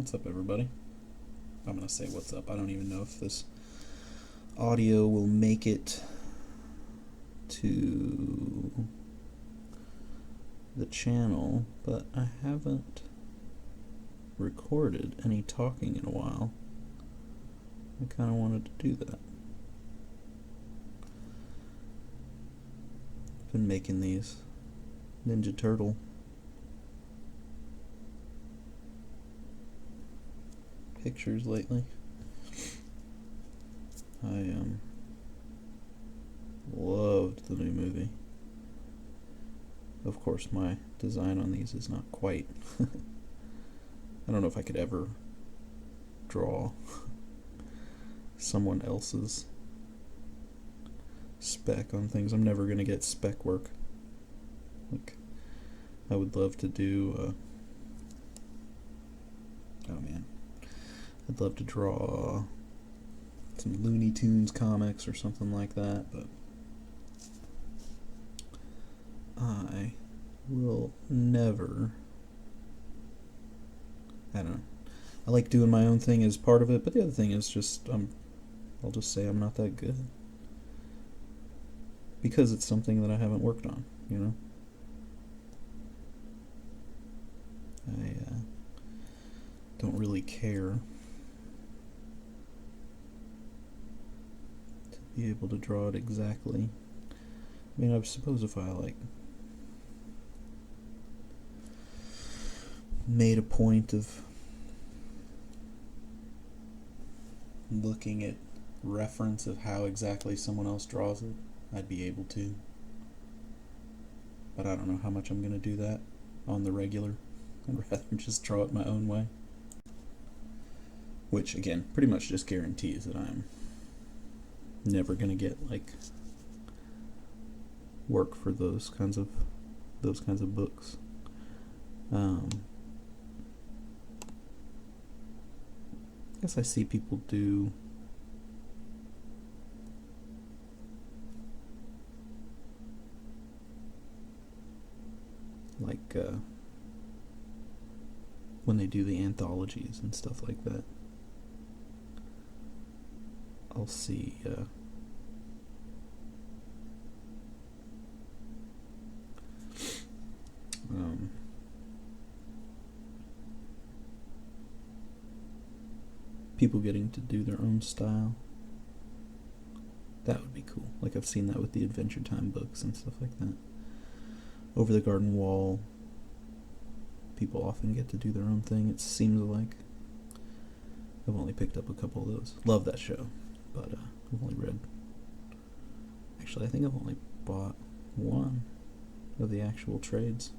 What's up, everybody? I'm gonna say what's up. I don't even know if this audio will make it to the channel, but I haven't recorded any talking in a while. I kind of wanted to do that. I've been making these Ninja Turtle pictures lately. I loved the new movie. Of course, my design on these is not quite. I don't know if I could ever draw someone else's spec on things. I'm never gonna get spec work. Like, I would love to do oh man, I'd love to draw some Looney Tunes comics or something like that, but I will never. I don't know. I like doing my own thing as part of it, but the other thing is just I'll just say I'm not that good because it's something that I haven't worked on, you know. I don't really care to be able to draw it exactly. I mean, I suppose if I like made a point of looking at reference of how exactly someone else draws it, I'd be able to. But I don't know how much I'm going to do that on the regular. I'd rather just draw it my own way. Which, again, pretty much just guarantees that I'm never going to get, like, work for those kinds of books. I guess I see people do like when they do the anthologies and stuff like that. I'll see people getting to do their own style. That would be cool. Like, I've seen that with the Adventure Time books and stuff like that. Over the Garden Wall, people often get to do their own thing, it seems like. I've only picked up a couple of those. Love that show, but I've only read... Actually, I think I've only bought one of the actual trades.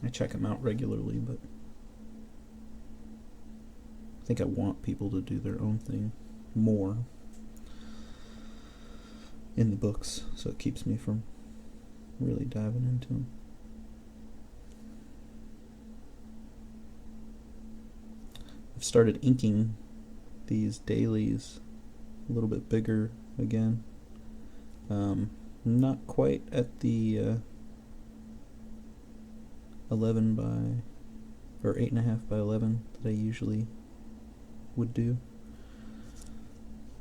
I check them out regularly, but I think I want people to do their own thing more in the books, so it keeps me from really diving into them. I've started inking these dailies a little bit bigger again. Not quite at the 11 by or 8.5 by 11 that I usually would do,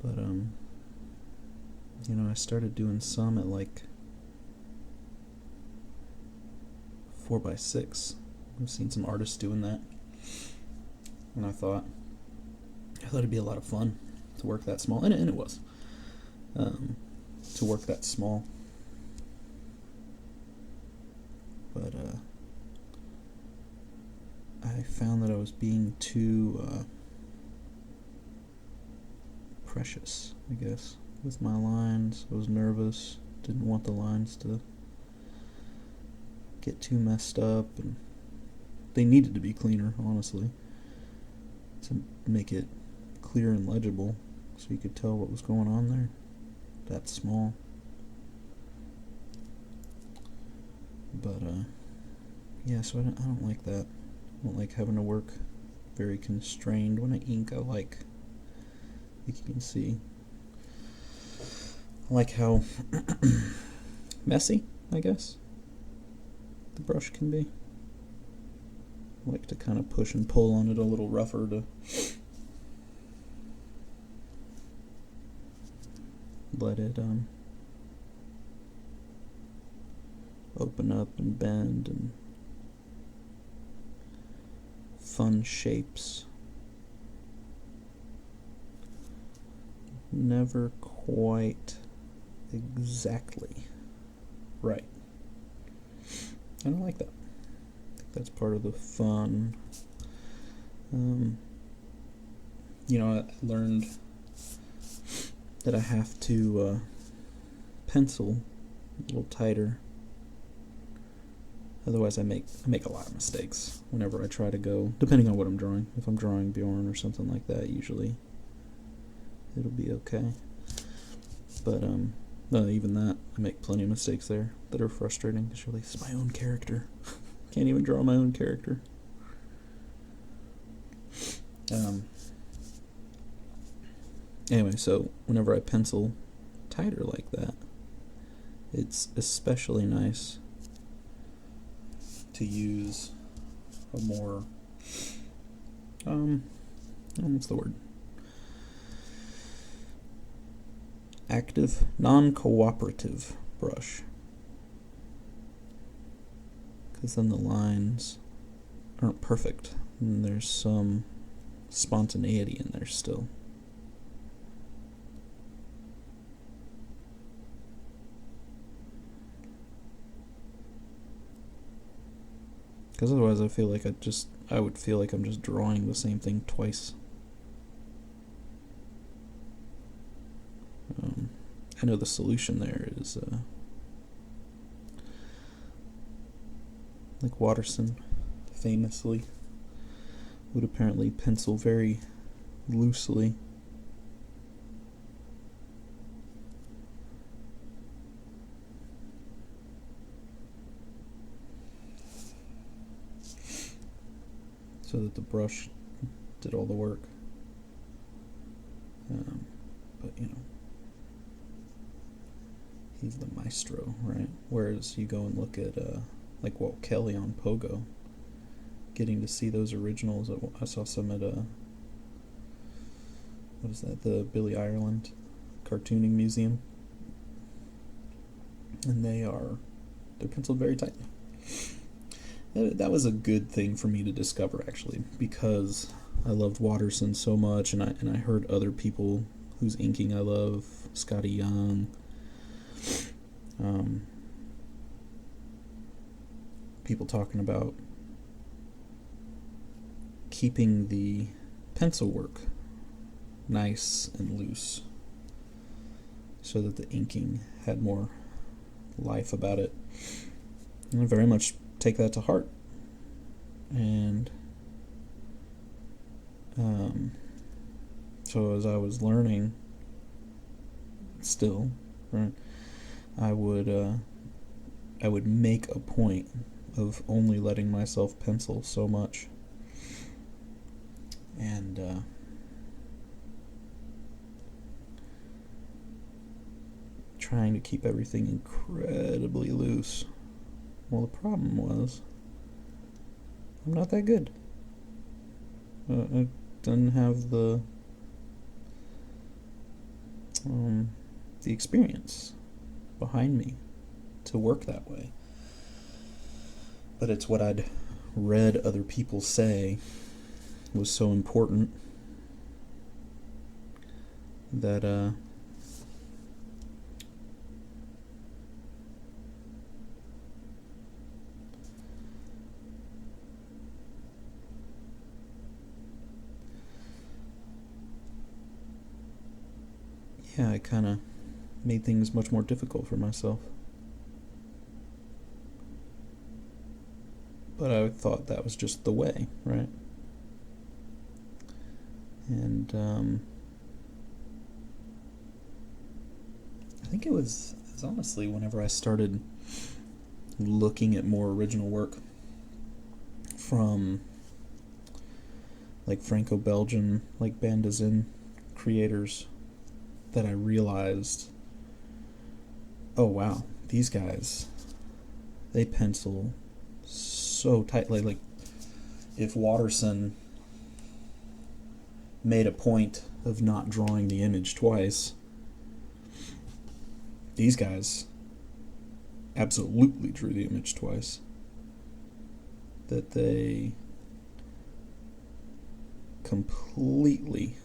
but you know, I started doing some at like 4 by 6. I've seen some artists doing that, and I thought it'd be a lot of fun to work that small, and it was to work that small. But I found that I was being too precious, I guess, with my lines. I was nervous, didn't want the lines to get too messed up, and they needed to be cleaner, honestly, to make it clear and legible so you could tell what was going on there. That small. But yeah, so I don't like that. I don't like having to work very constrained when I ink. I like you can see, I like how messy, I guess, the brush can be. like to kind of push and pull on it a little rougher to let it open up and bend and fun shapes. Never quite exactly right. I don't like that. I think that's part of the fun. You know, I learned that I have to pencil a little tighter. Otherwise I make a lot of mistakes whenever I try to go, depending on what I'm drawing. If I'm drawing Beorn or something like that, usually it'll be okay. But even that, I make plenty of mistakes there that are frustrating because you're like, it's my own character. Can't even draw my own character. Anyway, so whenever I pencil tighter like that, it's especially nice to use a more, what's the word? Active, non-cooperative brush. Because then the lines aren't perfect, and there's some spontaneity in there still. Because otherwise I feel like I would feel like I'm just drawing the same thing twice. I know the solution there is like Watterson famously would apparently pencil very loosely. So that the brush did all the work. But you know, he's the maestro, right? Whereas you go and look at like Walt Kelly on Pogo, getting to see those originals. I saw some at what is that? The Billy Ireland Cartooning Museum, and they're penciled very tightly. That was a good thing for me to discover, actually, because I loved Watterson so much, and I heard other people whose inking I love, Scotty Young, people talking about keeping the pencil work nice and loose so that the inking had more life about it. And I very much take that to heart. And so as I was learning still, right, I would make a point of only letting myself pencil so much, and trying to keep everything incredibly loose. Well, the problem was I'm not that good. I didn't have the experience behind me to work that way. But it's what I'd read other people say was so important that yeah, I kind of made things much more difficult for myself. But I thought that was just the way, right? And I think it was honestly whenever I started looking at more original work from like Franco-Belgian, like Bandazin creators, that I realized, oh wow, these guys, they pencil so tightly. Like if Watterson made a point of not drawing the image twice, these guys absolutely drew the image twice. That they completely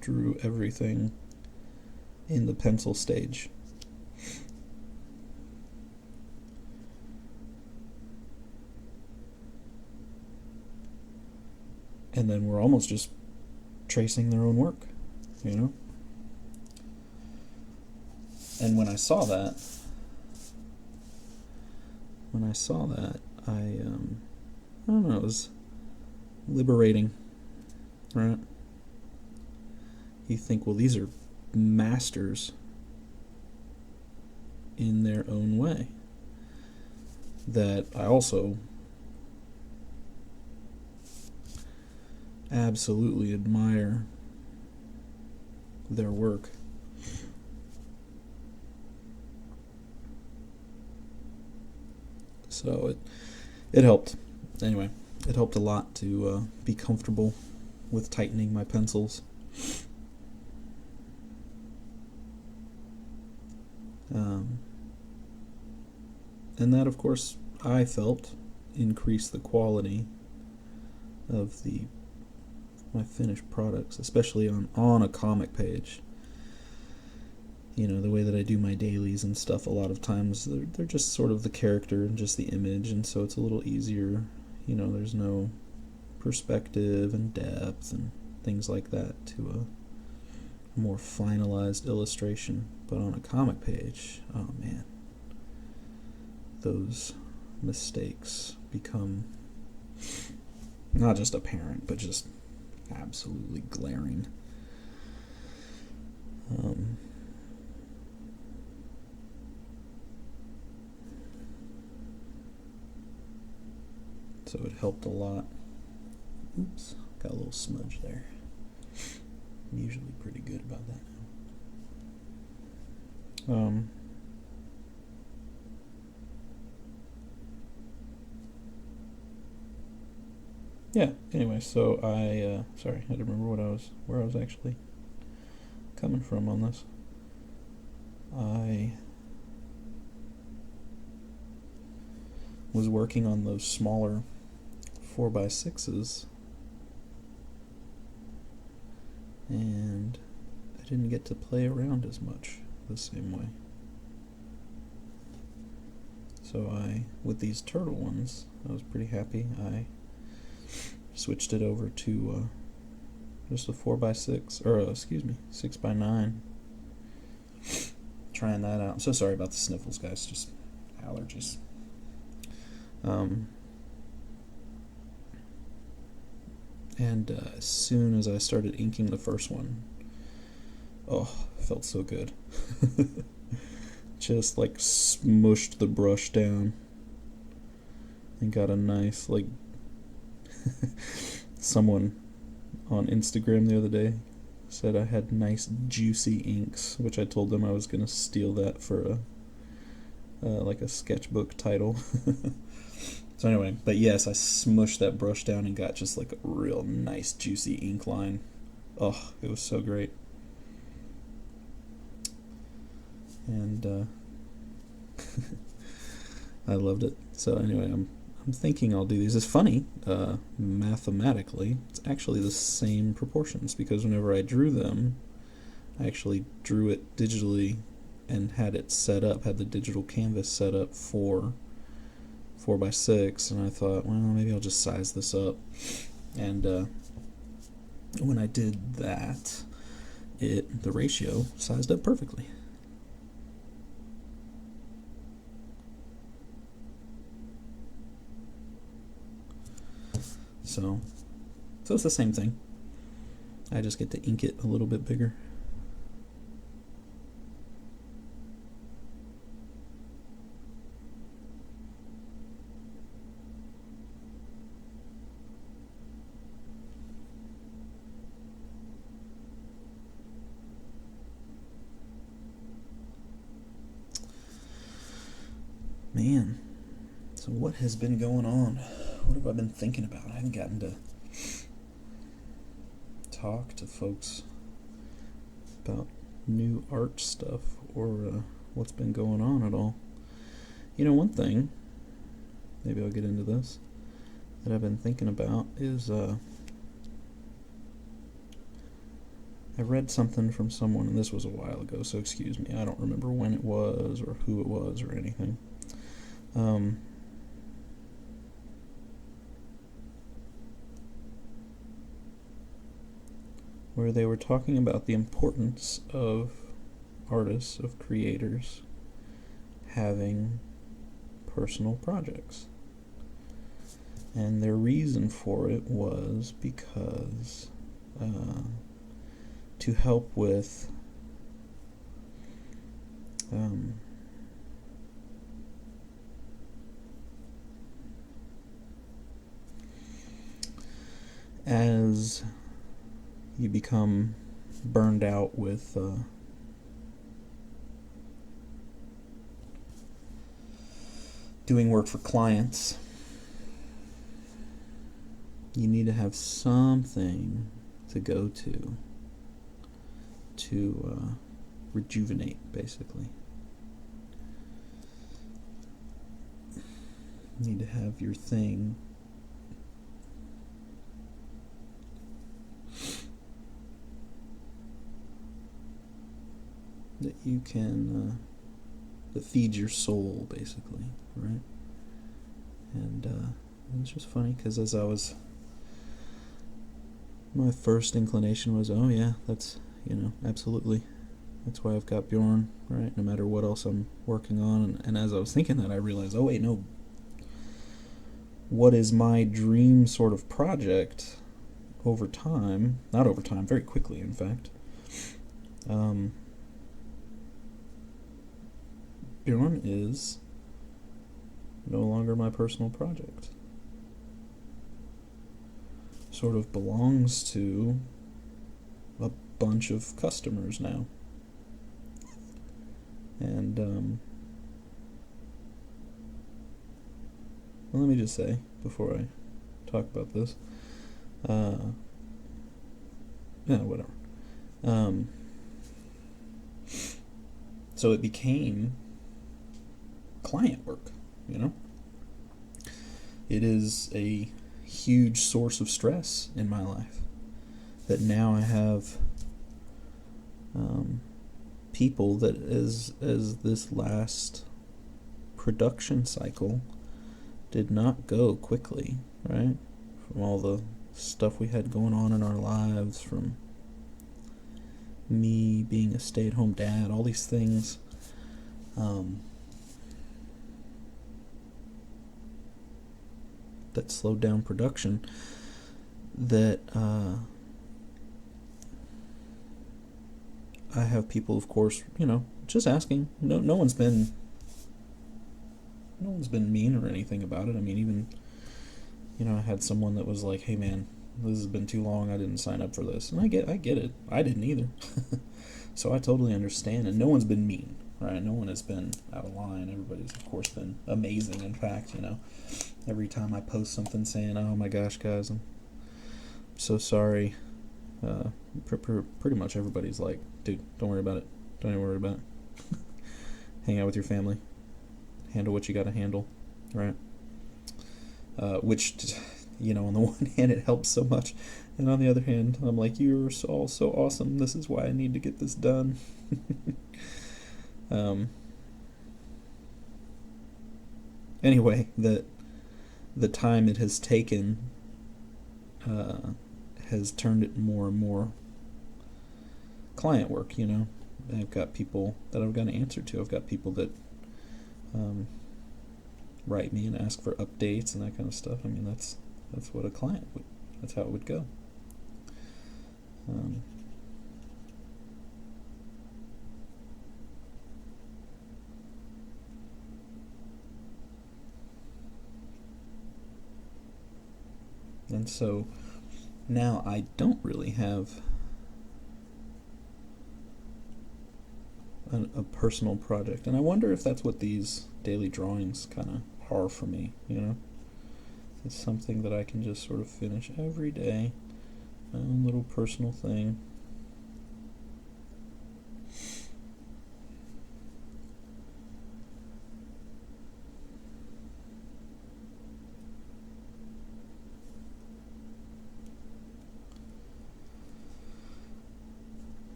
drew everything in the pencil stage. And then we're almost just tracing their own work, you know? And when I saw that, I don't know, it was liberating, right? You think, well, these are masters in their own way. That I also absolutely admire their work. So it helped. Anyway, it helped a lot to be comfortable with tightening my pencils. And that, of course, I felt increased the quality of my finished products, especially on a comic page. You know, the way that I do my dailies and stuff, a lot of times they're just sort of the character and just the image, and so it's a little easier. You know, there's no perspective and depth and things like that to a more finalized illustration. But on a comic page, oh man, those mistakes become not just apparent, but just absolutely glaring. So it helped a lot. Oops, got a little smudge there. I'm usually pretty good about that now. Yeah, anyway, so I sorry, I had to remember where I was actually coming from on this. I was working on those smaller 4x6s, and I didn't get to play around as much the same way. So with these turtle ones, I was pretty happy. I switched it over to just a 4x6, or 6x9. Trying that out. I'm so sorry about the sniffles, guys, just allergies. And as soon as I started inking the first one, oh, it felt so good. Just like smushed the brush down and got a nice, like, someone on Instagram the other day said I had nice juicy inks, which I told them I was going to steal that for like a sketchbook title. So anyway, but yes, I smushed that brush down and got just like a real nice juicy ink line. Oh, it was so great. And I loved it. So anyway, I'm thinking I'll do these. It's funny, mathematically, it's actually the same proportions, because whenever I drew them, I actually drew it digitally and had it set up, had the digital canvas set up for 4x6, and I thought, well, maybe I'll just size this up. And when I did that, the ratio sized up perfectly. So it's the same thing. I just get to ink it a little bit bigger. Man, So what has been going on? What have I been thinking about? I haven't gotten to talk to folks about new art stuff or what's been going on at all. You know, one thing, maybe I'll get into this, that I've been thinking about is I read something from someone, and this was a while ago, so excuse me, I don't remember when it was or who it was or anything. Where they were talking about the importance of artists, of creators, having personal projects. And their reason for it was because to help with as you become burned out with doing work for clients, you need to have something to go to rejuvenate, basically. You need to have your thing that you can that feeds your soul, basically, right? And it's just funny because as I was, my first inclination was, oh yeah, that's, you know, absolutely, that's why I've got Beorn, right? No matter what else I'm working on. And as I was thinking that, I realized, oh wait, no, what is my dream sort of project over time, not over time, very quickly, in fact, Beorn is no longer my personal project. Sort of belongs to a bunch of customers now. And well, let me just say, before I talk about this, yeah, whatever. So it became client work, you know? It is a huge source of stress in my life that now I have people that as this last production cycle did not go quickly, right? From all the stuff we had going on in our lives, from me being a stay-at-home dad, all these things, that slowed down production, that I have people, of course, you know, just asking. No one's been mean or anything about it. I mean, even, you know, I had someone that was like, hey man, this has been too long, I didn't sign up for this. And I get it. I didn't either. So I totally understand, and no one's been mean, right? No one has been out of line. Everybody's, of course, been amazing. In fact, you know, every time I post something saying, oh my gosh, guys, I'm so sorry, pretty much everybody's like, dude, don't worry about it. Don't even worry about it. Hang out with your family. Handle what you got to handle, right? Which, you know, on the one hand, it helps so much. And on the other hand, I'm like, you're all so awesome. This is why I need to get this done. Anyway, the time it has taken has turned it more and more client work, you know. I've got people that I've got to answer to. I've got people that write me and ask for updates and that kind of stuff. I mean, that's what a client would, that's how it would go. And so now I don't really have a personal project, and I wonder if that's what these daily drawings kind of par for me, you know? It's something that I can just sort of finish every day. My own little personal thing.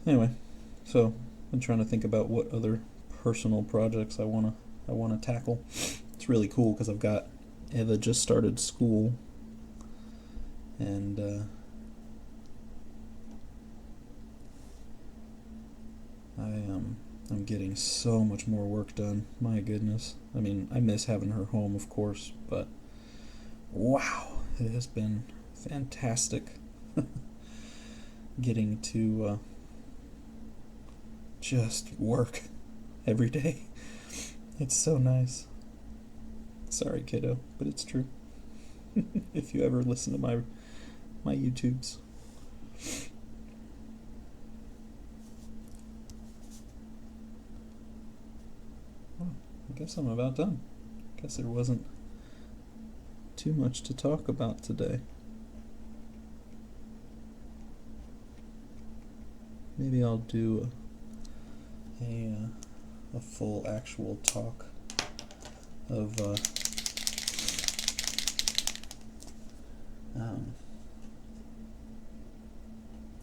Anyway, so I've been trying to think about what other personal projects I wanna tackle. It's really cool because I've got Eva just started school, and I'm getting so much more work done. My goodness. I mean, I miss having her home, of course, but wow, it has been fantastic getting to just work every day. It's so nice. Sorry, kiddo, but it's true. If you ever listen to my YouTubes. Well, I guess I'm about done. Guess there wasn't too much to talk about today. Maybe I'll do a full actual talk of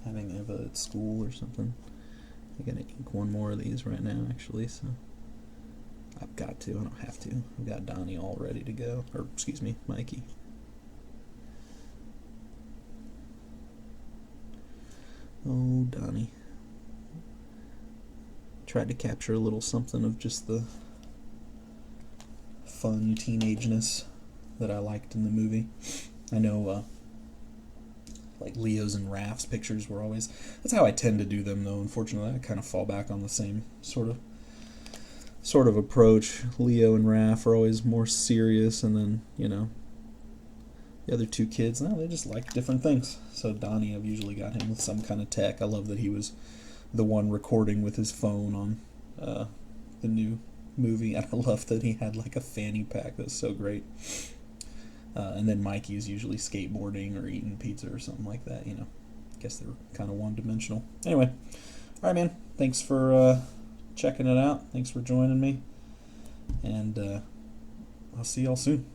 having Eva at school or something. I gotta ink one more of these right now, actually, so I've got to. I don't have to. I've got Donnie all ready to go. Or, excuse me, Mikey. Oh, Donnie. Tried to capture a little something of just the fun teenageness that I liked in the movie. I know, like Leo's and Raph's pictures were always... That's how I tend to do them, though. Unfortunately, I kind of fall back on the same sort of approach. Leo and Raph are always more serious, and then, you know, the other two kids, no, they just like different things. So Donnie, I've usually got him with some kind of tech. I love that he was the one recording with his phone on the new movie, and I love that he had like a fanny pack. That's so great. And then Mikey's usually skateboarding or eating pizza or something like that, you know. I guess they're kind of one-dimensional. Anyway, alright, man. Thanks for checking it out. Thanks for joining me. And I'll see y'all soon.